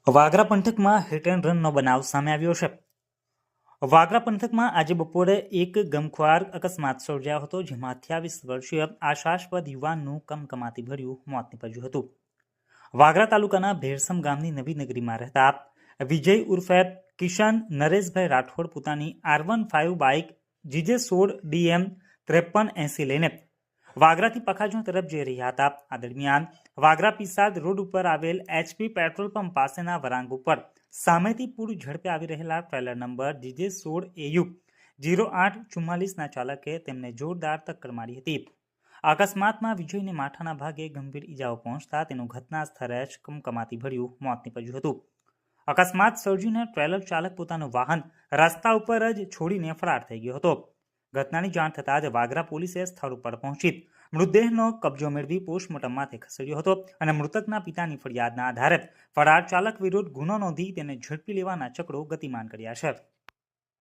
વાગરા પંથકમાં hit and રનનો બનાવ સામે આવ્યો છે। વાગરા પંથકમાં આજે બપોરે એક ગમખ્વાર અકસ્માત સર્જાયો હતો, જેમાં 28 વર્ષીય આશાસ્પદ યુવાનનું કમકમાતી ભર્યું મોત નીપજ્યું હતું। વાગરા તાલુકાના ભેરસમ ગામની નવી નગરીમાં રહેતા વિજય ઉર્ફે કિશન નરેશભાઈ રાઠોડ પોતાની R15 બાઇક GJ16 DM 5380 લઈને વાગરાથી પખાજણ તરફ જઈ રહ્યા હતા। આ દરમિયાન વાગરા પિસાદ રોડ ઉપર આવેલ HP પેટ્રોલ પંપ પાસેના વરાંગ ઉપર સામેથી પૂર ઝડપે આવી રહેલા ટ્રેલર નંબર GJ16 AU 0844ના ચાલકે તેમને જોરદાર ટક્કર મારી હતી। અકસ્માતમાં વિજયને માથાના ભાગે ગંભીર ઈજાઓ પહોંચતા તેનું ઘટના સ્થળે જ કમકમાતી ભર્યું મોત નીપજ્યું હતું। અકસ્માત સર્જીને ટ્રેલર ચાલક પોતાનું વાહન રસ્તા ઉપર જ છોડીને ફરાર થઈ ગયો હતો। ઘટનાની જાણ થતાં જ વાગરા પોલીસે સ્થળ ઉપર પહોંચી મૃતદેહનો કબજો મેળવી પોસ્ટમોર્ટમ માટે ખસેડ્યો હતો અને મૃતકના પિતાની ફરિયાદના આધારે ફરાર ચાલક વિરુદ્ધ ગુનો નોંધી તેને ઝડપી લેવાના ચક્રો ગતિમાન કર્યા છે।